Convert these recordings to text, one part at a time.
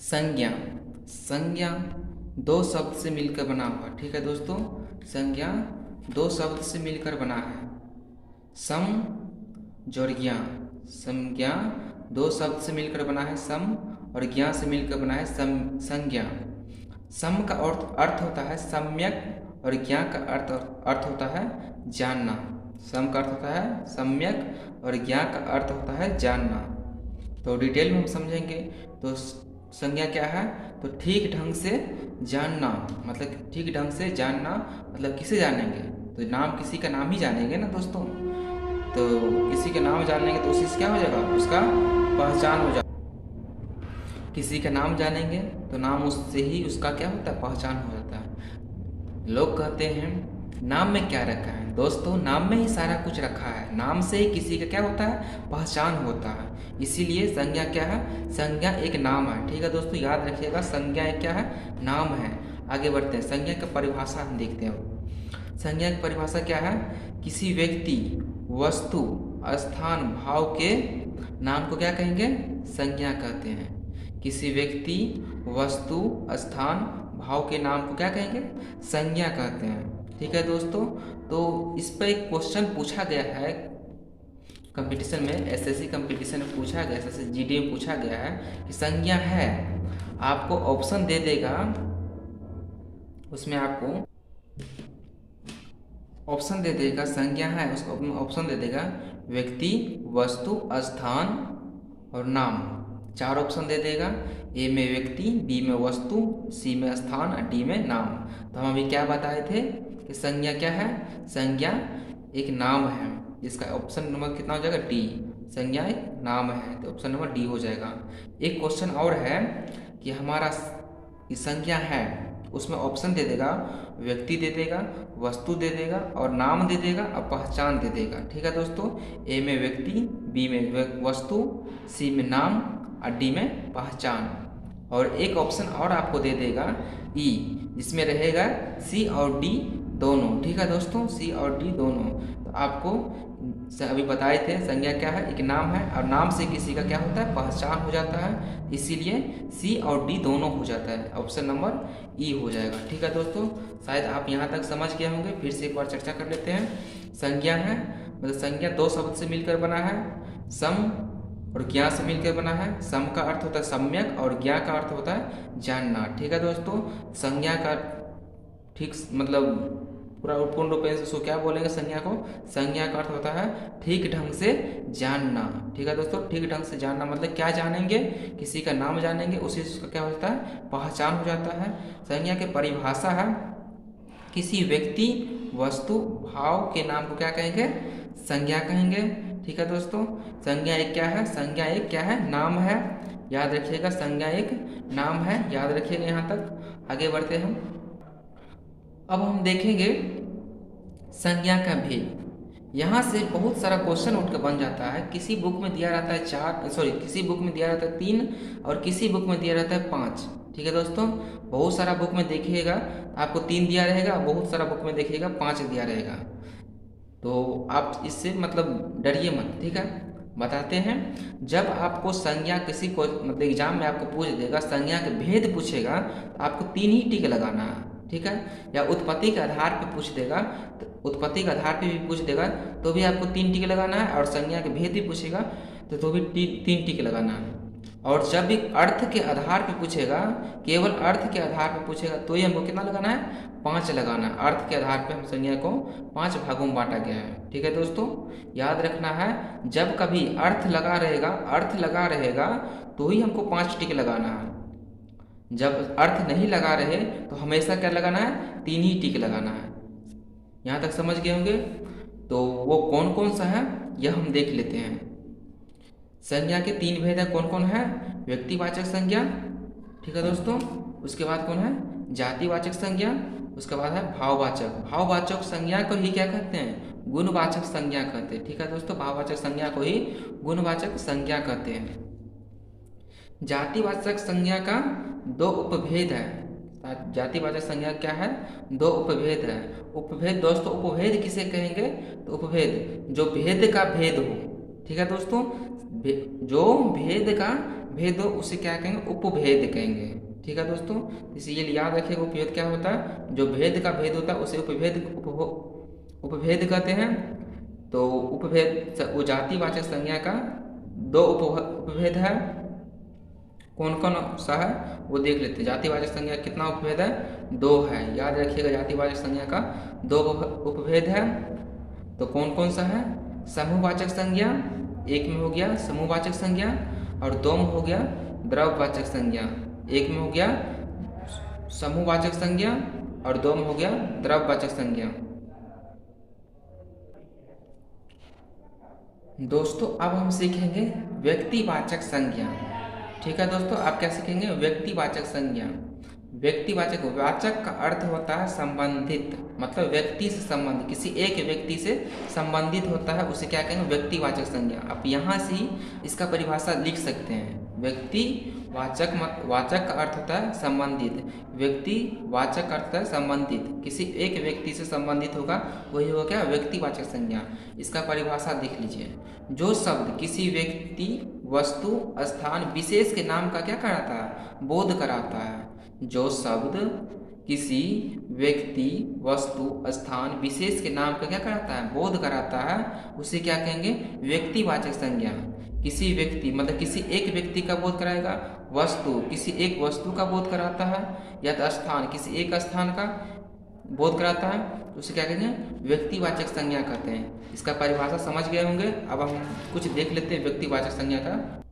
संज्ञा। संज्ञा दो शब्द से मिलकर बना हुआ, ठीक है दोस्तों। संज्ञा दो शब्द से मिलकर बना है। सम जोड़ ज्ञा। संज्ञा दो शब्द से मिलकर बना है, सम, और ज्ञा से मिलकर बना है संज्ञा। सम का अर्थ होता है सम्यक, और ज्ञा का अर्थ होता है जानना। सम का अर्थ होता है सम्यक और ज्ञा का अर्थ होता है जानना। तो डिटेल में हम समझेंगे। तो संज्ञा क्या है? तो ठीक ढंग से जानना, मतलब ठीक ढंग से जानना मतलब किसे जानेंगे? तो नाम, किसी का नाम ही जानेंगे ना दोस्तों। तो किसी का नाम जान लेंगे तो उसी से क्या हो जाएगा? उसका पहचान हो जाएगा। किसी का नाम जानेंगे तो नाम उससे ही उसका क्या होता है? पहचान हो जाता है। लोग कहते हैं नाम में क्या रखा है? दोस्तों नाम में ही सारा कुछ रखा है। नाम से ही किसी का क्या होता है? पहचान होता है। इसीलिए संज्ञा क्या है? संज्ञा एक नाम है, ठीक है दोस्तों, याद रखिएगा। संज्ञा एक क्या है? नाम है। आगे बढ़ते हैं, संज्ञा की परिभाषा हम देखते हैं। संज्ञा की परिभाषा क्या है? किसी व्यक्ति, वस्तु, स्थान, भाव के नाम को क्या कहेंगे? संज्ञा कहते हैं। किसी व्यक्ति, वस्तु, स्थान, भाव के नाम को क्या कहेंगे? संज्ञा कहते हैं, ठीक है दोस्तों। तो इस पर एक क्वेश्चन पूछा गया है कंपटीशन में, एसएससी कंपटीशन में पूछा गया, एसएससी जीडी में पूछा गया है कि संज्ञा है। आपको ऑप्शन दे देगा, उसमें आपको ऑप्शन दे देगा। संज्ञा है उसको ऑप्शन दे देगा व्यक्ति, वस्तु, स्थान और नाम। चार ऑप्शन दे देगा। ए में व्यक्ति, बी में वस्तु, सी में स्थान और डी में नाम। तो हम अभी क्या बताए थे कि संज्ञा क्या है? संज्ञा एक नाम है, जिसका ऑप्शन नंबर कितना हो जाएगा? डी। संज्ञा एक नाम है तो ऑप्शन नंबर डी हो जाएगा। एक क्वेश्चन और है कि हमारा संज्ञा है, उसमें ऑप्शन दे देगा, व्यक्ति दे देगा, वस्तु दे देगा और नाम दे देगा और पहचान दे देगा, ठीक है दोस्तों। ए में व्यक्ति, बी में वस्तु, सी में नाम और डी में पहचान। और एक ऑप्शन और आपको दे देगा ई, जिसमें रहेगा सी और डी दोनों, ठीक है दोस्तों, सी और डी दोनों। तो आपको अभी बताए थे संज्ञा क्या है? एक नाम है, और नाम से किसी का क्या होता है? पहचान हो जाता है। इसीलिए सी और डी दोनों हो जाता है, ऑप्शन नंबर ई हो जाएगा, ठीक है दोस्तों। शायद आप यहाँ तक समझ गए होंगे। फिर से एक बार चर्चा कर लेते हैं। संज्ञा है मतलब संज्ञा दो शब्द से मिलकर बना है, सम और ज्ञा से मिलकर बना है। सम का अर्थ होता है सम्यक और ज्ञा का अर्थ होता है जानना, ठीक है दोस्तों। संज्ञा का ठीक मतलब पूरा पूर्ण रूप से उसको क्या बोलेंगे? संज्ञा को, संज्ञा का अर्थ होता है ठीक ढंग से जानना, ठीक है दोस्तों। ठीक ढंग से जानना मतलब क्या जानेंगे? किसी का नाम जानेंगे, उसी से उसका क्या होता है? पहचान हो जाता है। संज्ञा की परिभाषा है किसी व्यक्ति, वस्तु, भाव के नाम को क्या कहेंगे? संज्ञा कहेंगे, ठीक है दोस्तों। संज्ञा एक क्या है? संज्ञा एक क्या है? नाम है, याद रखिएगा। संज्ञा एक नाम है, याद रखिएगा। यहाँ तक आगे बढ़ते हैं हम। अब हम देखेंगे संज्ञा का भेद। यहाँ से बहुत सारा क्वेश्चन उठकर बन जाता है। किसी बुक में दिया रहता है किसी बुक में दिया रहता है 3 और किसी बुक में दिया रहता है 5, ठीक है दोस्तों। बहुत सारा बुक में देखिएगा आपको 3 दिया रहेगा, बहुत सारा बुक में देखिएगा 5 दिया रहेगा। तो आप इससे मतलब डरिए मत, ठीक है। बताते हैं, जब आपको संज्ञा किसी को मतलब एग्जाम में आपको पूछ देगा, संज्ञा के भेद पूछेगा, तो आपको 3 ही टिक लगाना है, ठीक है। या उत्पत्ति के आधार पे पूछ देगा, तो उत्पत्ति के आधार पे भी पूछ देगा तो भी आपको 3 टिक लगाना है। और संज्ञा के भेद भी पूछेगा तो भी 3 टिक लगाना है। और जब भी अर्थ के आधार पे पूछेगा, केवल अर्थ के आधार पे पूछेगा, तो ही हमको कितना लगाना है? 5 लगाना है। अर्थ के आधार पे हम संज्ञा को 5 भागों में बांटा गया है, ठीक है दोस्तों। याद रखना है, जब कभी अर्थ लगा रहेगा तो ही हमको 5 टिक लगाना है। जब अर्थ नहीं लगा रहे तो हमेशा क्या लगाना है? 3 ही टिक लगाना है। यहाँ तक समझ गए होंगे। तो वो कौन कौन सा है यह हम देख लेते हैं। संज्ञा के 3 भेद है, कौन कौन है? व्यक्तिवाचक संज्ञा, ठीक है दोस्तों। उसके बाद कौन है? जातिवाचक संज्ञा। उसके बाद है भाववाचक। भाववाचक संज्ञा को ही क्या कहते हैं? गुणवाचक संज्ञा कहते हैं, ठीक है दोस्तों। भाववाचक संज्ञा को ही गुणवाचक संज्ञा कहते हैं। जातिवाचक संज्ञा का 2 उपभेद है। जातिवाचक संज्ञा क्या है? 2 उपभेद है। उपभेद दोस्तों, उपभेद किसे कहेंगे? तो उपभेद जो भेद का भेद हो, ठीक है दोस्तों। जो भेद का भेद हो उसे क्या कहेंगे, उपभेद कहेंगे। ठीक है दोस्तों, इसीलिए याद रखिएगा उपभेद क्या होता है, जो भेद का भेद होता है उसे उपभेद कहते हैं। तो उपभेद वो जातिवाचक संज्ञा का दो उपभेद है, कौन कौन सा है वो देख लेते हैं। जातिवाचक संज्ञा कितना उपभेद है, 2 है, याद रखिएगा जातिवाचक संज्ञा का 2 उपभेद है। तो कौन कौन सा है, समूहवाचक संज्ञा, एक में हो गया समूहवाचक संज्ञा, और 2 में हो गया द्रव्यवाचक संज्ञा। एक में हो गया समूहवाचक संज्ञा और 2 में हो गया द्रव्यवाचक संज्ञा। दोस्तों अब हम सीखेंगे व्यक्तिवाचक संज्ञा। ठीक है दोस्तों, आप क्या सीखेंगे, व्यक्तिवाचक संज्ञा। व्यक्तिवाचक, वाचक का अर्थ होता है संबंधित, मतलब व्यक्ति से संबंधित, किसी एक व्यक्ति से संबंधित होता है, उसे क्या कहेंगे, व्यक्तिवाचक संज्ञा। आप यहाँ से ही इसका परिभाषा लिख सकते हैं। व्यक्तिवाचक, वाचक का अर्थ होता है संबंधित, व्यक्तिवाचक अर्थ है संबंधित, किसी एक व्यक्ति से संबंधित होगा वही हो गया व्यक्तिवाचक संज्ञा। इसका परिभाषा देख लीजिए, जो शब्द किसी व्यक्ति, वस्तु, स्थान, विशेष के नाम का क्या कराता है, बोध कराता है। जो शब्द किसी व्यक्ति, वस्तु, स्थान, विशेष के नाम का क्या कराता है, बोध कराता है, उसे क्या कहेंगे, व्यक्तिवाचक संज्ञा। किसी व्यक्ति मतलब किसी एक व्यक्ति का बोध कराएगा, वस्तु किसी एक वस्तु का बोध कराता है, या तो स्थान किसी एक स्थान का बोध कराता है, तो उसे क्या कहते हैं, व्यक्तिवाचक संज्ञा कहते हैं। इसका परिभाषा समझ गए होंगे। अब हम कुछ देख लेते हैं व्यक्तिवाचक संज्ञा का।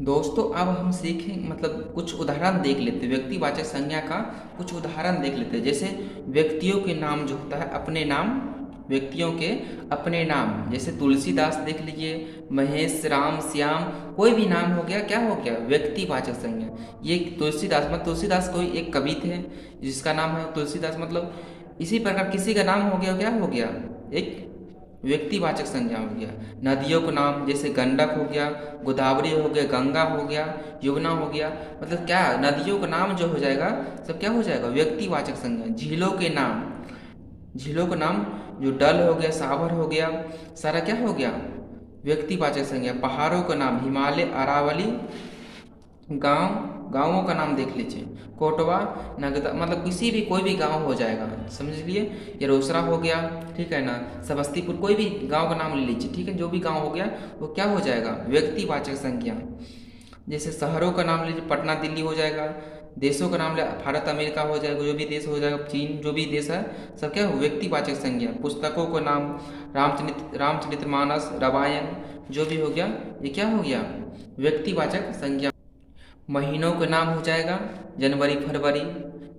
दोस्तों अब हम सीखें, मतलब कुछ उदाहरण देख लेते हैं, व्यक्तिवाचक संज्ञा का कुछ उदाहरण देख लेते हैं। जैसे व्यक्तियों के नाम जो होता है, अपने नाम, व्यक्तियों के अपने नाम, जैसे तुलसीदास देख लीजिए, महेश, राम, श्याम, कोई भी नाम हो गया, क्या हो गया, व्यक्तिवाचक संज्ञा। ये तुलसीदास, मतलब तुलसीदास कोई एक कवि थे जिसका नाम है तुलसीदास, मतलब इसी प्रकार किसी का नाम हो गया, क्या हो गया, एक व्यक्तिवाचक संज्ञा हो गया। नदियों का नाम, जैसे गंडक हो गया, गोदावरी हो गया, गंगा हो गया, यमुना हो गया, मतलब क्या, नदियों का नाम जो हो जाएगा सब क्या हो जाएगा, व्यक्तिवाचक संज्ञा। झीलों के नाम, झीलों का नाम जो डल हो गया, सावर हो गया, सारा क्या हो गया, व्यक्तिवाचक संज्ञा। पहाड़ों का नाम, हिमालय, अरावली, गांवों का नाम देख लीजिए, कोटवा, नगदा, मतलब किसी भी कोई भी गांव हो जाएगा, समझ लिए। ये रोसड़ा हो गया, ठीक है ना, समस्तीपुर, कोई भी गांव का नाम ले लीजिए, ठीक है, जो भी गांव हो गया वो क्या हो जाएगा, व्यक्तिवाचक संज्ञा। जैसे शहरों का नाम लीजिए, पटना, दिल्ली हो जाएगा। देशों का नाम ले, भारत, अमेरिका हो जाएगा, जो भी देश हो जाएगा, चीन, जो भी देश है, सब क्या हो, व्यक्तिवाचक संज्ञा। पुस्तकों का नाम, रामचरितमानस, रामायण, जो भी हो गया, ये क्या हो गया, व्यक्तिवाचक संज्ञा। महीनों का नाम हो जाएगा, जनवरी, फरवरी,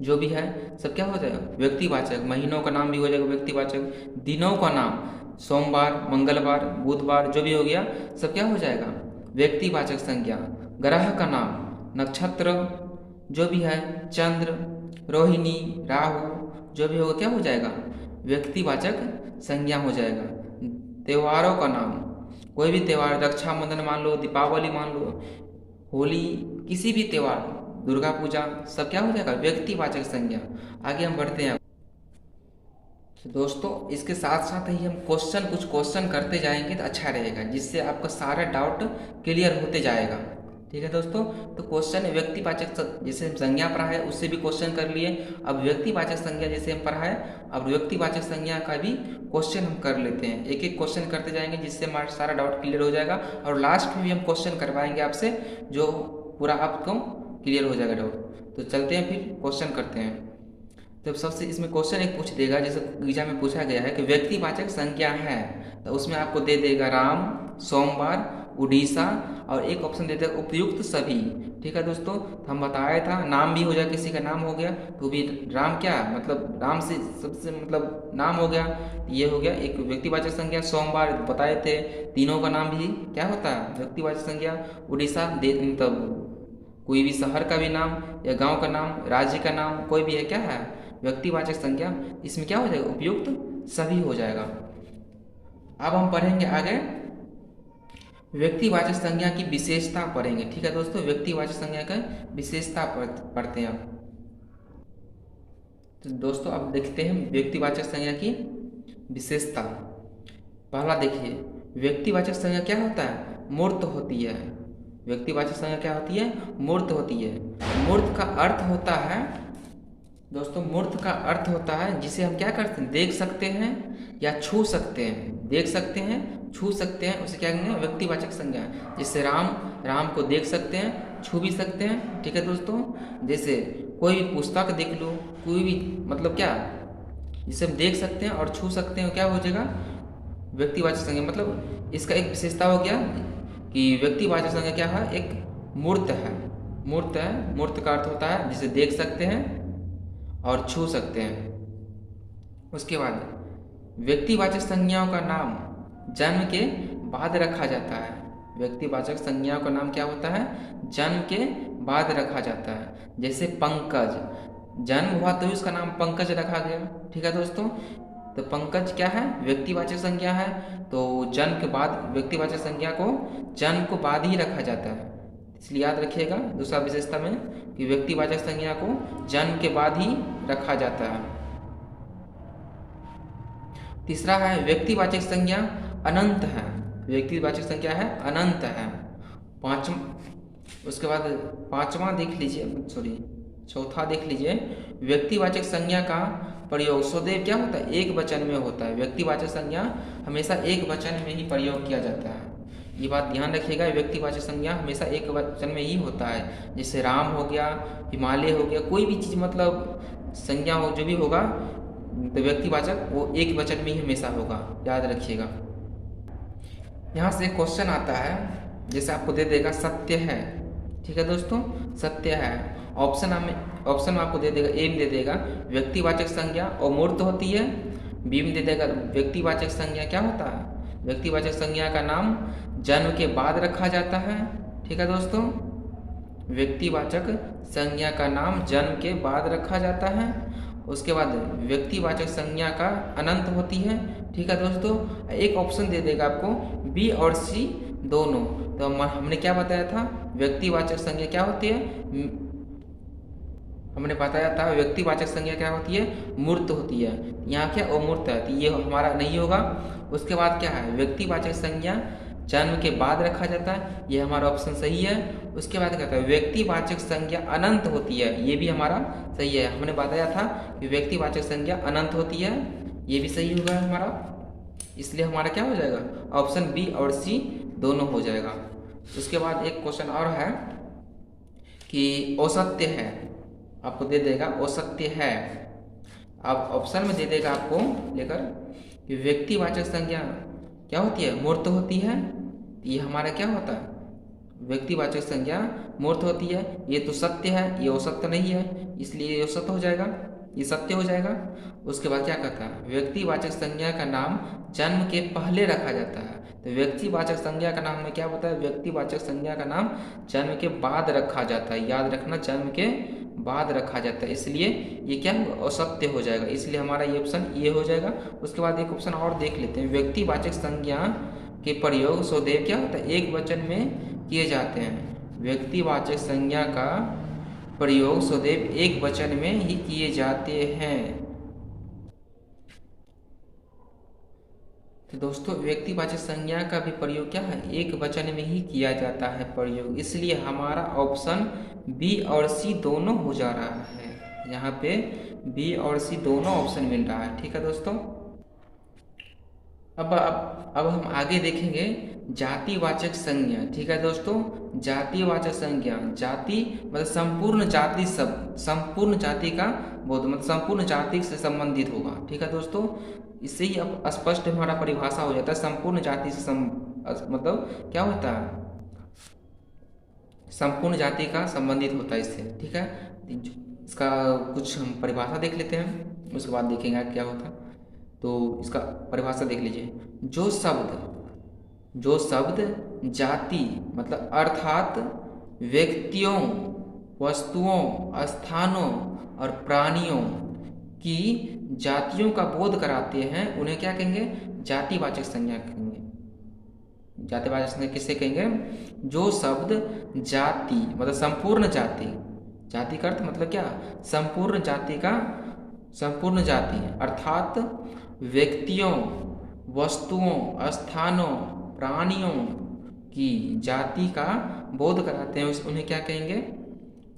जो भी है सब क्या हो जाएगा, व्यक्तिवाचक। महीनों का नाम भी हो जाएगा व्यक्तिवाचक। दिनों का नाम, सोमवार, मंगलवार, बुधवार, जो भी हो गया सब क्या हो जाएगा, व्यक्तिवाचक संज्ञा। ग्रह का नाम, नक्षत्र, जो भी है, चंद्र, रोहिणी, राहु, जो भी होगा क्या हो जाएगा, व्यक्तिवाचक संज्ञा हो जाएगा। त्योहारों का नाम, कोई भी त्यौहार, रक्षाबंधन मान लो, दीपावली मान लो, होली, किसी भी त्यौहार, दुर्गा पूजा, सब क्या हो जाएगा, व्यक्तिवाचक संज्ञा। आगे हम बढ़ते हैं। तो दोस्तों इसके साथ साथ ही हम कुछ क्वेश्चन करते जाएंगे तो अच्छा रहेगा, जिससे आपका सारा डाउट क्लियर होते जाएगा। ठीक है दोस्तों, तो क्वेश्चन व्यक्तिवाचक जैसे हम संज्ञा पढ़ा है उससे भी क्वेश्चन कर लिए। अब व्यक्तिवाचक संज्ञा जैसे हम पढ़ा है, अब व्यक्तिवाचक संज्ञा का भी क्वेश्चन हम कर लेते हैं। एक एक क्वेश्चन करते जाएंगे जिससे हमारा सारा डाउट क्लियर हो जाएगा, और लास्ट में भी हम क्वेश्चन करवाएंगे आपसे, जो पूरा आपको क्लियर हो जाएगा डाउट। तो चलते हैं फिर क्वेश्चन करते हैं। तो सबसे इसमें क्वेश्चन एक पूछ देगा, जैसे एग्जाम में पूछा गया है कि व्यक्तिवाचक संज्ञा है, तो उसमें आपको दे देगा राम, सोमवार, उड़ीसा, और एक ऑप्शन देते हैं उपयुक्त सभी। ठीक है दोस्तों, तो हम बताया था नाम भी हो जाए, किसी का नाम हो गया तो भी राम, क्या मतलब राम से सबसे मतलब नाम हो गया, ये हो गया एक व्यक्तिवाचक संज्ञा। सोमवार बताए थे, तीनों का नाम भी क्या होता है, व्यक्तिवाचक संज्ञा। उड़ीसा मतलब कोई भी शहर का भी नाम या गांव का नाम, राज्य का नाम, कोई भी है, क्या है, व्यक्तिवाचक संज्ञा। इसमें क्या हो जाएगा, उपयुक्त सभी हो जाएगा। अब हम पढ़ेंगे आगे व्यक्तिवाचक संज्ञा की विशेषता पढ़ेंगे। ठीक है दोस्तों, व्यक्तिवाचक संज्ञा का विशेषता पढ़ते हैं। तो दोस्तों अब देखते हैं व्यक्तिवाचक संज्ञा की विशेषता। पहला देखिए, व्यक्तिवाचक संज्ञा क्या होता है, मूर्त होती है। व्यक्तिवाचक संज्ञा क्या होती है? मूर्त होती है। मूर्त का अर्थ होता है दोस्तों, मूर्त का अर्थ होता है जिसे हम क्या करते हैं? देख सकते हैं या छू सकते हैं। देख सकते हैं, छू सकते हैं, उसे क्या कहेंगे? व्यक्तिवाचक संज्ञा। जैसे राम को देख सकते हैं, छू भी सकते हैं। ठीक है दोस्तों, जैसे कोई भी पुस्तक देख लो, कोई भी मतलब क्या, जिसे हम देख सकते हैं और छू सकते हैं, क्या हो जाएगा? व्यक्तिवाचक संज्ञा। मतलब इसका एक विशेषता हो गया कि व्यक्तिवाचक संज्ञा क्या है? एक मूर्त है। मूर्त है, मूर्त का अर्थ होता है जिसे देख सकते हैं और छू सकते हैं। उसके बाद व्यक्तिवाचक संज्ञाओं का नाम जन्म के बाद रखा जाता है। व्यक्तिवाचक संज्ञाओं का नाम क्या होता है? जन्म के बाद रखा जाता है। जैसे पंकज, जन्म हुआ तो उसका नाम पंकज रखा गया। ठीक है दोस्तों, तो पंकज क्या है? व्यक्तिवाचक संज्ञा है। तो जन्म के बाद व्यक्तिवाचक संज्ञा को जन्म को बाद ही रखा जाता है, इसलिए याद रखिएगा दूसरा विशेषता में कि व्यक्तिवाचक संज्ञा को जन्म के बाद ही रखा जाता है। तीसरा है व्यक्तिवाचक संज्ञा अनंत है। व्यक्तिवाचक संज्ञा है अनंत है। उसके बाद पांचवा देख लीजिए, चौथा देख लीजिए। व्यक्तिवाचक संज्ञा का प्रयोग सदैव क्या होता है? एक वचन में होता है। व्यक्तिवाचक संज्ञा हमेशा एक वचन में ही प्रयोग किया जाता है। ये बात ध्यान रखिएगा, व्यक्तिवाचक संज्ञा हमेशा एक वचन में ही होता है। जैसे राम हो गया, हिमालय हो गया, कोई भी चीज़ मतलब संज्ञा हो जो भी होगा तो व्यक्तिवाचक वो एक वचन में ही हमेशा होगा, याद रखिएगा। यहाँ से क्वेश्चन आता है, जैसे आपको दे देगा सत्य है। ठीक है दोस्तों, सत्य है। ऑप्शन में आपको दे देगा, ए में दे देगा व्यक्तिवाचक संज्ञा अमूर्त होती है। बी में दे देगा व्यक्तिवाचक संज्ञा क्या होता है? व्यक्तिवाचक संज्ञा का नाम जन्म के बाद रखा जाता है। ठीक है दोस्तों, व्यक्तिवाचक संज्ञा का नाम जन्म के बाद रखा जाता है। उसके बाद व्यक्तिवाचक संज्ञा का अनंत होती है। ठीक है दोस्तों, एक ऑप्शन दे देगा आपको बी और सी दोनों। तो हमने क्या बताया था? व्यक्तिवाचक संज्ञा क्या होती है? हमने बताया था व्यक्तिवाचक संज्ञा क्या होती है? मूर्त होती है। यहाँ क्या अमूर्त है, तो ये हमारा नहीं होगा। उसके बाद क्या है? व्यक्तिवाचक संज्ञा जन्म के बाद रखा जाता है, ये हमारा ऑप्शन सही है। उसके बाद क्या था? व्यक्तिवाचक संज्ञा अनंत होती है, ये भी हमारा सही है। हमने बताया था कि व्यक्तिवाचक संज्ञा अनंत होती है, ये भी सही होगा हमारा। इसलिए हमारा क्या हो जाएगा? ऑप्शन बी और सी दोनों हो जाएगा। उसके बाद एक क्वेश्चन और है कि औसत्य है, आपको दे देगा औसत्य है। अब ऑप्शन में दे देगा आपको लेकर कि व्यक्तिवाचक संज्ञा क्या होती है? मूर्त होती है। ये हमारा क्या होता है? व्यक्तिवाचक संज्ञा मूर्त होती है। ये तो सत्य है, ये औसत्य नहीं है, इसलिए ये औसत्य हो जाएगा, ये सत्य हो जाएगा। उसके बाद क्या कहता है? व्यक्तिवाचक संज्ञा का नाम जन्म के पहले रखा जाता है। तो व्यक्तिवाचक संज्ञा का नाम में क्या होता है? व्यक्तिवाचक संज्ञा का नाम जन्म के बाद रखा जाता है, याद रखना, जन्म के बाद रखा जाता है, इसलिए ये क्या असत्य हो जाएगा। इसलिए हमारा ये ऑप्शन ये हो जाएगा। उसके बाद एक ऑप्शन और देख लेते हैं। व्यक्तिवाचक संज्ञा के प्रयोग सदैव क्या होता है? एक वचन में किए जाते हैं। व्यक्तिवाचक संज्ञा का प्रयोग सदैव एक वचन में ही किए जाते हैं। तो दोस्तों व्यक्तिवाचक संज्ञा का भी प्रयोग क्या है? एक वचन में ही किया जाता है प्रयोग, इसलिए हमारा ऑप्शन बी और सी दोनों हो जा रहा है। यहाँ पे बी और सी दोनों ऑप्शन मिल रहा है। ठीक है दोस्तों, अब हम आगे देखेंगे जातिवाचक संज्ञा। ठीक है दोस्तों, जातिवाचक संज्ञा, जाति मतलब संपूर्ण जाति, सब संपूर्ण जाति का बोध, मतलब संपूर्ण जाति से संबंधित होगा। ठीक है दोस्तों, इससे ही अब स्पष्ट हमारा परिभाषा हो जाता है। संपूर्ण जाति से मतलब क्या होता है? संपूर्ण जाति का संबंधित होता है इससे। ठीक है, इसका कुछ हम परिभाषा देख लेते हैं, उसके बाद देखेंगे क्या होता है। तो इसका परिभाषा देख लीजिए। जो शब्द जाति मतलब अर्थात व्यक्तियों, वस्तुओं, स्थानों और प्राणियों की जातियों का बोध कराते हैं, उन्हें क्या कहेंगे? जातिवाचक संज्ञा कहेंगे। जातिवाचक संज्ञा किसे कहेंगे? जो शब्द जाति मतलब संपूर्ण जाति, जाति का अर्थ मतलब क्या? संपूर्ण जाति का, संपूर्ण जाति अर्थात व्यक्तियों, वस्तुओं, स्थानों, प्राणियों की जाति का बोध कराते हैं उन्हें क्या कहेंगे?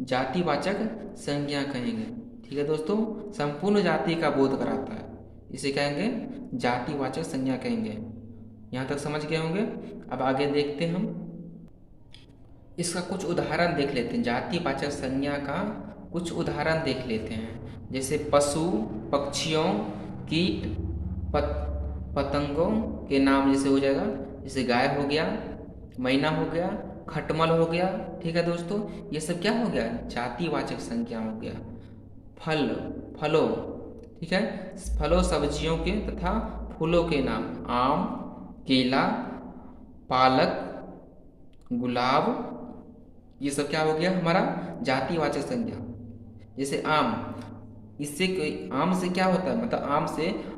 जातिवाचक संज्ञा कहेंगे। ठीक है दोस्तों, संपूर्ण जाति का बोध कराता है, इसे कहेंगे जातिवाचक संज्ञा कहेंगे। यहाँ तक समझ गए होंगे। अब आगे देखते हैं हम इसका कुछ उदाहरण देख लेते हैं। जातिवाचक संज्ञा का कुछ उदाहरण देख लेते हैं, जैसे पशु, पक्षियों, कीट, पतंगों के नाम जैसे हो जाएगा, जैसे गाय हो गया, मैना हो गया, खटमल हो गया। ठीक है दोस्तों, ये सब क्या हो गया? जातिवाचक संज्ञा हो गया। फलों, ठीक है, फलों सब्जियों के तथा फूलों के नाम, आम, केला, पालक, गुलाब, ये सब क्या हो गया? हमारा जातिवाचक संज्ञा। जैसे आम, इससे आम से क्या होता है? मतलब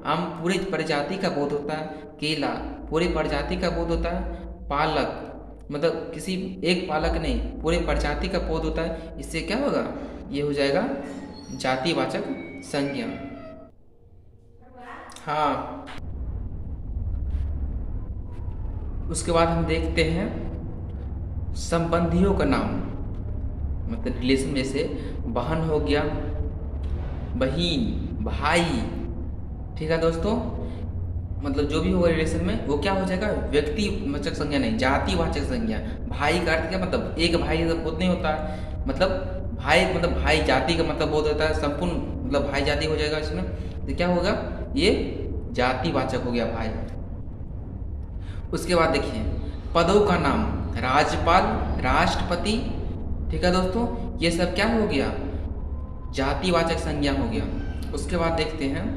आम पूरे प्रजाति का बोध होता है। केला पूरे प्रजाति का बोध होता है। पालक मतलब किसी एक पालक नहीं, पूरे प्रजाति का बोध होता है। इससे क्या होगा? ये हो जाएगा जातिवाचक संज्ञा। हाँ, उसके बाद हम देखते हैं संबंधियों का नाम, मतलब रिलेशन, जैसे बहन हो गया, बहन, भाई। ठीक है दोस्तों, मतलब जो भी होगा रिलेशन में वो क्या हो जाएगा? व्यक्तिवाचक संज्ञा नहीं, जातिवाचक संज्ञा। भाई का अर्थ क्या? मतलब एक भाई का बोध नहीं होता है, मतलब भाई जाति का मतलब बोध होता है, संपूर्ण मतलब भाई जाति हो जाएगा इसमें। तो क्या होगा? ये जातिवाचक हो गया भाई। उसके बाद देखिए पदों का नाम, राज्यपाल, राष्ट्रपति। ठीक है दोस्तों, ये सब क्या हो गया? जातिवाचक संज्ञा हो गया। उसके बाद देखते हैं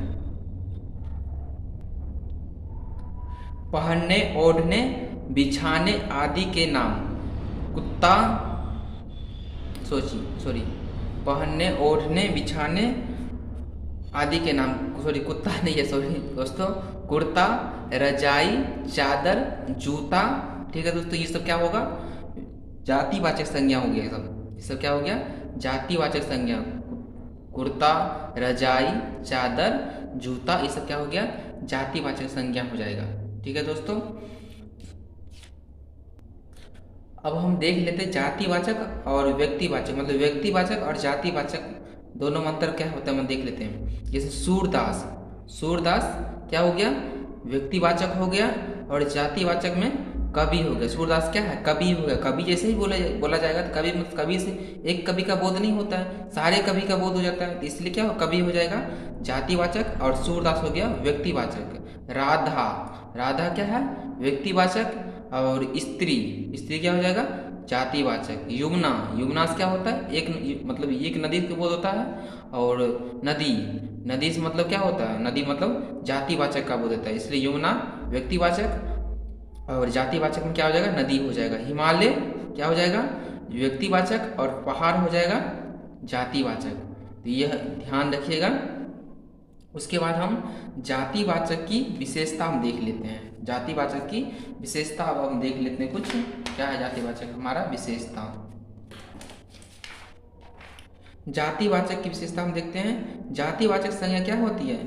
पहनने, ओढ़ने, बिछाने आदि के नाम, कुत्ता, पहनने, ओढ़ने, बिछाने आदि के नाम, कुत्ता नहीं है, दोस्तों, कुर्ता, रजाई, चादर, जूता। ठीक है दोस्तों, ये सब क्या होगा? जातिवाचक संज्ञा हो गया। ये सब क्या हो गया? जातिवाचक संज्ञा। कुर्ता, रजाई, चादर, जूता, ये सब क्या हो गया? जातिवाचक संज्ञा हो जाएगा। ठीक है दोस्तों, अब हम देख लेते हैं जातिवाचक और व्यक्तिवाचक, मतलब व्यक्तिवाचक और जातिवाचक दोनों में अंतर क्या होता है हम देख लेते हैं। जैसे सूरदास क्या हो गया? व्यक्तिवाचक हो गया, और जातिवाचक में कवि हो गया। सूरदास क्या है? कवि हो गया। कवि जैसे ही बोला जाएगा तो कवि, मतलब कवि से एक कवि का बोध नहीं होता है, सारे कवि का बोध हो जाता है, इसलिए क्या हो? कवि हो जाएगा जातिवाचक, और सूरदास हो गया व्यक्तिवाचक। राधा क्या है? व्यक्तिवाचक, और स्त्री क्या हो जाएगा? जातिवाचक। युमना से क्या होता है? एक नदी का बोध होता है, और नदी से मतलब क्या होता है? नदी मतलब जातिवाचक का बोध होता है, इसलिए युमना व्यक्तिवाचक, और जातिवाचक में क्या हो जाएगा? नदी हो जाएगा। हिमालय क्या हो जाएगा? व्यक्तिवाचक, और पहाड़ हो जाएगा जातिवाचक। तो यह ध्यान रखिएगा। उसके बाद हम जातिवाचक की विशेषता हम देख लेते हैं। जातिवाचक की विशेषता अब हम देख लेते हैं कुछ। क्या है जातिवाचक हमारा विशेषता? जातिवाचक की विशेषता हम देखते हैं। जातिवाचक संज्ञा क्या होती है?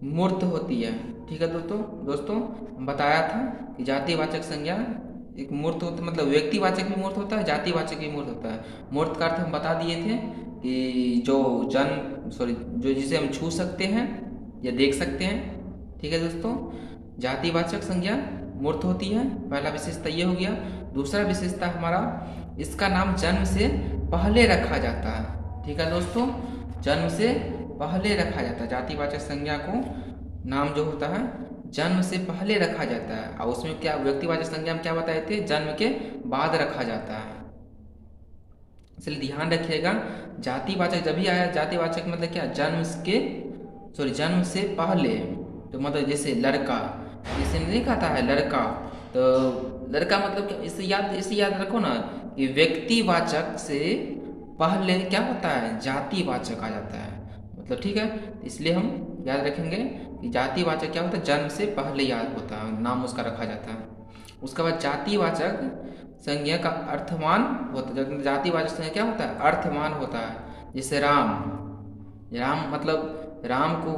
मूर्त होती है। ठीक है दोस्तों बताया था कि जातिवाचक संज्ञा एक मूर्त होता है, मतलब व्यक्तिवाचक भी मूर्त होता है, जातिवाचक भी मूर्त होता है। मूर्त का अर्थ हम बता दिए थे कि जो जिसे हम छू सकते हैं या देख सकते हैं। ठीक है दोस्तों, जातिवाचक संज्ञा मूर्त होती है, पहला विशेषता ये हो गया। दूसरा विशेषता हमारा, इसका नाम जन्म से पहले रखा जाता है। ठीक है दोस्तों, जन्म से पहले रखा जाता है। जातिवाचक संज्ञा को नाम जो होता है जन्म से पहले रखा जाता है, और उसमें क्या व्यक्तिवाचक संज्ञा में क्या बताए थे? जन्म के बाद रखा जाता है। इसलिए ध्यान रखिएगा, जातिवाचक जब भी आया, जातिवाचक मतलब क्या? जन्म से पहले। तो मतलब जैसे लड़का, जैसे नहीं कहता है लड़का, तो लड़का मतलब क्या? इसे याद रखो ना कि व्यक्तिवाचक से पहले क्या होता है? जातिवाचक आ जाता है, मतलब ठीक है। इसलिए हम याद रखेंगे कि जातिवाचक क्या होता है? जन्म से पहले याद होता है, नाम उसका रखा जाता है। उसके बाद जातिवाचक संज्ञा का अर्थमान होता है। जातिवाचक संज्ञा क्या होता है? अर्थमान होता है। जैसे राम मतलब राम को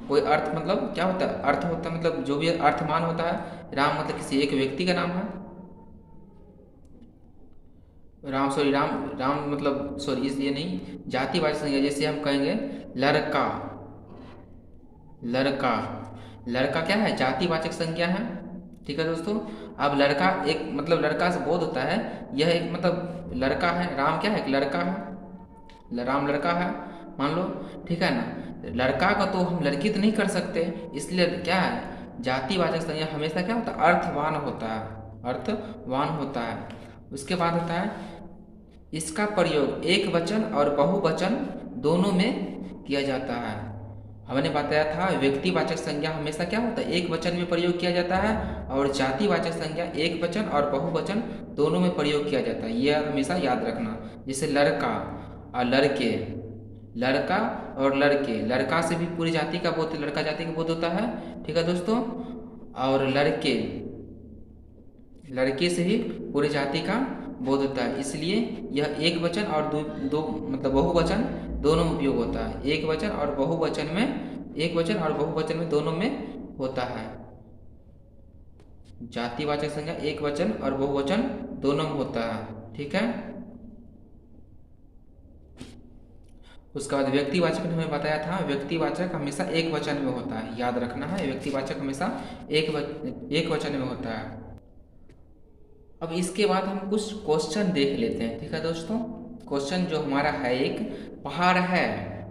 कोई अर्थ, मतलब क्या होता है? अर्थ होता है, मतलब जो भी अर्थमान होता है। राम मतलब किसी एक व्यक्ति का नाम है। राम सॉरी राम राम मतलब सॉरी इस ये नहीं, जातिवाचक संज्ञा जैसे हम कहेंगे लड़का, लड़का, लड़का क्या है, जातिवाचक संज्ञा है। ठीक है दोस्तों। अब लड़का एक मतलब लड़का से बोध होता है, यह एक मतलब लड़का है, राम क्या है, एक लड़का है, राम लड़का है मान लो। ठीक है ना, लड़का का तो हम लड़की तो नहीं कर सकते, इसलिए क्या है, जातिवाचक संज्ञा हमेशा क्या होता है, अर्थवान होता है, अर्थवान होता है। उसके बाद होता है इसका प्रयोग एक वचन और बहुवचन दोनों में किया जाता है। हमने बताया था व्यक्तिवाचक संज्ञा हमेशा क्या होता है, एक वचन में प्रयोग किया जाता है, और जातिवाचक संज्ञा एक वचन और बहुवचन दोनों में प्रयोग किया जाता है, यह हमेशा याद रखना। जैसे लड़का और लड़के, लड़का और लड़के, लड़का से भी पूरी जाति का बोध, लड़का जाति का बोध होता है। ठीक है दोस्तों। और लड़के, लड़के से ही पूरी जाति का बोध होता है, इसलिए यह एक वचन और दो मतलब बहुवचन दोनों में उपयोग होता है। एक वचन और बहुवचन में, एक वचन और बहुवचन में दोनों में होता है। जातिवाचक संज्ञा एक वचन और बहुवचन दोनों में होता है। ठीक है। उसके बाद व्यक्तिवाचक ने हमें बताया था, व्यक्तिवाचक हमेशा एक वचन में होता है, याद रखना है, व्यक्तिवाचक हमेशा एक वचन में होता है। अब इसके बाद हम कुछ क्वेश्चन देख लेते हैं। ठीक है दोस्तों। क्वेश्चन जो हमारा है, एक पहाड़ है,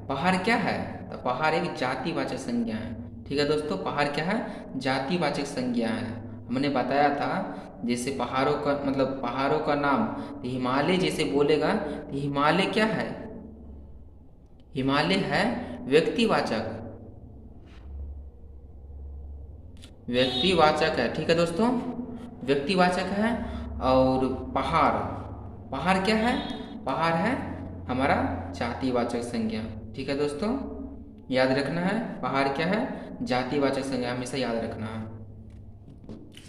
पहाड़ क्या है, तो पहाड़ एक जातिवाचक संज्ञा है। ठीक है दोस्तों, पहाड़ क्या है, जातिवाचक संज्ञा है। हमने बताया था जैसे पहाड़ों का मतलब पहाड़ों का नाम, तो हिमालय जैसे बोलेगा तो हिमालय क्या है, हिमालय है व्यक्तिवाचक, व्यक्तिवाचक है। ठीक है दोस्तों, व्यक्तिवाचक है। और पहाड़, पहाड़ क्या है, पहाड़ है हमारा जातिवाचक संज्ञा। ठीक है दोस्तों, याद रखना है, पहाड़ क्या है, जातिवाचक संज्ञा, हमेशा याद रखना है।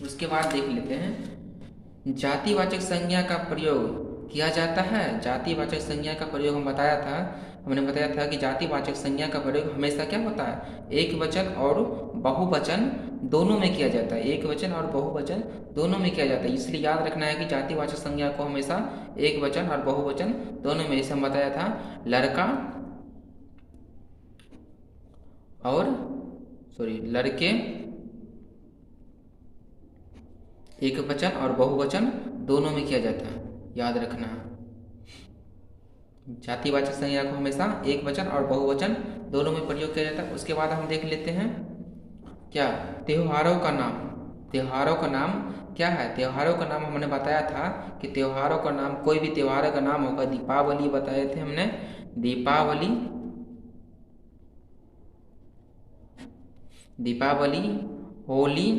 उसके बाद देख लेते हैं जातिवाचक संज्ञा का प्रयोग किया जाता है। जातिवाचक संज्ञा का प्रयोग हम बताया था, हमने बताया था कि जातिवाचक संज्ञा का प्रयोग हमेशा क्या होता है, एक वचन और बहुवचन दोनों में किया जाता है, एक वचन और बहुवचन दोनों में किया जाता है। इसलिए याद रखना है कि जातिवाचक संज्ञा को हमेशा एक वचन और बहुवचन दोनों में, जैसे हम बताया था लड़का और लड़के एक वचन और बहुवचन दोनों में किया जाता है, याद रखना है। जातिवाचक संज्ञा को हमेशा एक वचन और बहुवचन दोनों में प्रयोग किया जाता है। उसके बाद हम देख लेते हैं क्या, त्योहारों का नाम, त्योहारों का नाम क्या है, त्योहारों का नाम हमने बताया था कि त्योहारों का नाम, कोई भी त्योहार का नाम होगा, दीपावली बताए थे हमने, दीपावली, दीपावली, होली,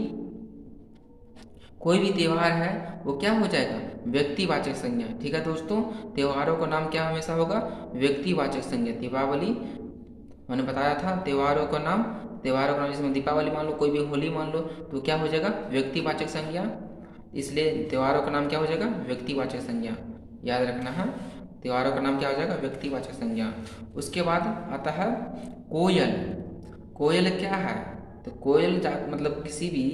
कोई भी त्योहार है वो क्या हो जाएगा, व्यक्तिवाचक संज्ञा। ठीक है दोस्तों, त्योहारों का नाम क्या हमेशा होगा, व्यक्तिवाचक संज्ञा। दीपावली मैंने बताया था, त्योहारों का नाम, त्योहारों का नाम जिसमें दीपावली मान लो, कोई भी होली मान लो, तो क्या हो जाएगा, व्यक्तिवाचक संज्ञा। इसलिए त्योहारों का नाम क्या हो जाएगा, व्यक्तिवाचक संज्ञा, याद रखना है, त्योहारों का नाम क्या हो जाएगा, व्यक्तिवाचक संज्ञा। उसके बाद आता है कोयल, कोयल क्या है, तो कोयल मतलब किसी भी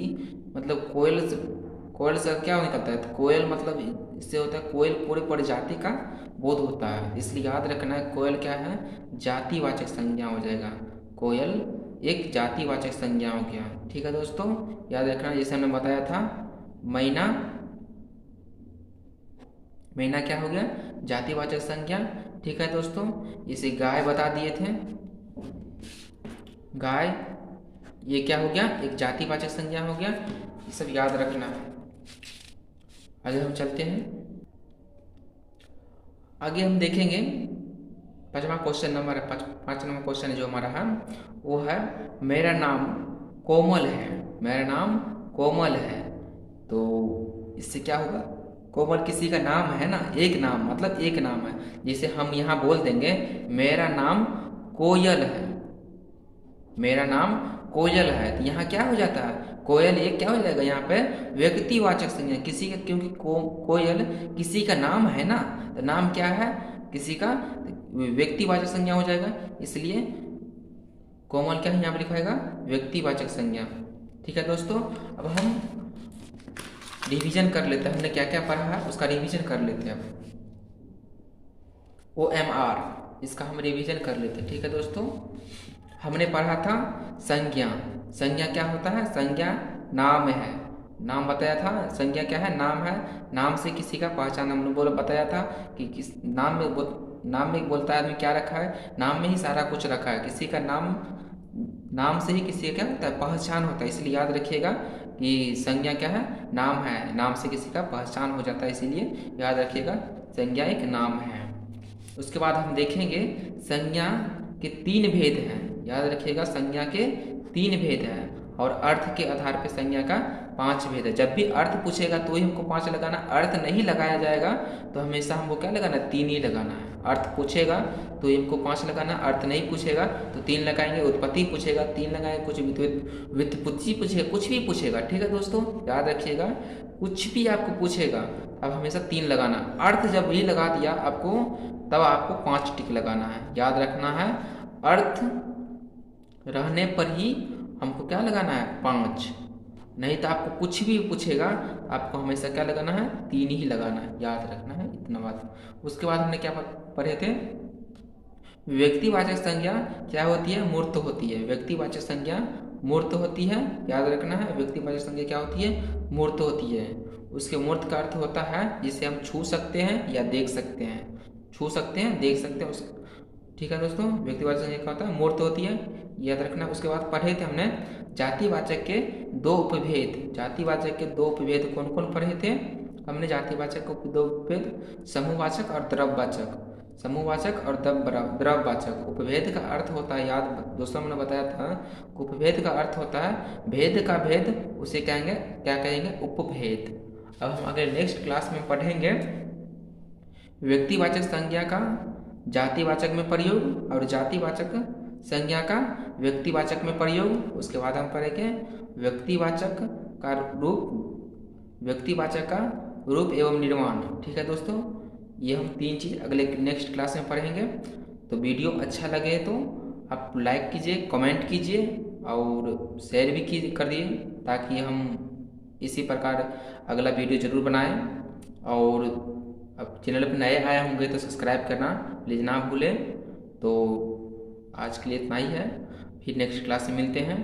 मतलब कोयल से, कोयल से क्या निकलता है, तो कोयल मतलब इससे होता है कोयल पूरे प्रजाति का बोध होता है, इसलिए याद रखना है कोयल क्या है, जातिवाचक संज्ञा हो जाएगा, कोयल एक जातिवाचक संज्ञा हो गया। ठीक है दोस्तों, याद रखना, जैसे हमने बताया था मैना, मैना क्या हो गया, जातिवाचक संज्ञा। ठीक है दोस्तों, इसे गाय बता दिए थे, गाय ये क्या हो गया, एक जातिवाचक संज्ञा हो गया, ये सब याद रखना है। आगे हम चलते हैं, आगे हम देखेंगे पांचवा क्वेश्चन नंबर, पाँच नंबर क्वेश्चन जो हमारा है वो है मेरा नाम कोमल है, मेरा नाम कोमल है। तो इससे क्या होगा, कोमल किसी का नाम है ना, एक नाम मतलब एक नाम है, जैसे हम यहाँ बोल देंगे मेरा नाम कोयल है, मेरा नाम कोयल है, तो यहाँ क्या हो जाता है, कोयल एक क्या हो जाएगा यहाँ पे, व्यक्तिवाचक संज्ञा, किसी का, क्योंकि कोयल किसी का नाम है ना, तो नाम क्या है किसी का, व्यक्तिवाचक संज्ञा हो जाएगा, इसलिए कोमल क्या है यहाँ पे लिखाएगा, व्यक्तिवाचक संज्ञा। ठीक है दोस्तों, अब हम रिवीजन कर लेते हैं, हमने क्या क्या पढ़ा है उसका रिवीजन कर लेते हैं अब। OMR, इसका हम रिवीजन कर लेते हैं। ठीक है दोस्तों, हमने पढ़ा था संज्ञा। संज्ञा क्या होता है? संज्ञा नाम है, नाम बताया था। संज्ञा क्या है? नाम है। नाम से किसी का पहचान हमने बताया था कि किस नाम में बोलता है आदमी क्या रखा है, नाम में ही सारा कुछ रखा है। किसी का नाम, नाम से ही किसी का क्या होता है? पहचान होता है। इसलिए याद रखिएगा कि संज्ञा क्या है? नाम है। नाम से किसी का पहचान हो जाता है, इसीलिए याद रखिएगा संज्ञा एक नाम है। उसके बाद हम देखेंगे संज्ञा के 3 भेद हैं। याद रखिएगा संज्ञा के 3 भेद हैं और अर्थ के आधार पर संज्ञा का 5 भेद है। जब भी अर्थ पूछेगा तो ही हमको 5 लगाना, अर्थ नहीं लगाया जाएगा तो हमेशा हमको क्या लगाना? 3 ही लगाना है। अर्थ पूछेगा तो हमको 5 लगाना, अर्थ नहीं पूछेगा तो 3 लगाएंगे। उत्पत्ति पूछेगा 3 लगाएंगे, कुछ व्युत्पत्ति पूछेगा, कुछ भी पूछेगा। ठीक है दोस्तों, याद रखिएगा कुछ भी आपको पूछेगा अब हमेशा 3 लगाना। अर्थ जब भी लगा दिया आपको, तब आपको 5 टिक लगाना है। याद रखना है अर्थ रहने पर ही हमको क्या लगाना है? 5। नहीं तो आपको कुछ भी पूछेगा आपको हमेशा क्या लगाना है? 3 ही लगाना है। याद रखना है इतना बात। उसके बाद हमने क्या पढ़े थे? व्यक्तिवाचक संज्ञा क्या होती है? मूर्त होती है। व्यक्तिवाचक संज्ञा मूर्त होती है। याद रखना है व्यक्तिवाचक संज्ञा क्या होती है? मूर्त होती है। उसके मूर्त का अर्थ होता है जिसे हम छू सकते हैं या देख सकते हैं। छू सकते हैं, देख सकते हैं। ठीक है दोस्तों, व्यक्तिवाचक संज्ञा क्या होता है? मूर्त होती है, याद रखना। उसके बाद पढ़े थे हमने जातिवाचक के 2 उपभेद। जातिवाचक के 2 उपभेद कौन कौन पढ़े थे हमने? जातिवाचक के 2 उपभेद, समूहवाचक और द्रव्यवाचक। समूहवाचक और द्रव्यवाचक। उपभेद का अर्थ होता है, याद दोस्तों हमने बताया था, उपभेद का अर्थ होता है भेद का भेद, उसे कहेंगे क्या कहेंगे? उपभेद। अब हम अगले नेक्स्ट क्लास में पढ़ेंगे व्यक्तिवाचक संज्ञा का जातिवाचक में प्रयोग और जातिवाचक संज्ञा का व्यक्तिवाचक में प्रयोग। उसके बाद हम पढ़ेंगे व्यक्तिवाचक का रूप, व्यक्तिवाचक का रूप एवं निर्माण। ठीक है दोस्तों, ये हम 3 चीज़ अगले नेक्स्ट क्लास में पढ़ेंगे। तो वीडियो अच्छा लगे तो आप लाइक कीजिए, कमेंट कीजिए और शेयर भी कर दिए, ताकि हम इसी प्रकार अगला वीडियो ज़रूर बनाएं। और अब चैनल पर नए आए होंगे तो सब्सक्राइब करना प्लीज़ ना भूलें। तो आज के लिए इतना ही है, फिर नेक्स्ट क्लास में मिलते हैं।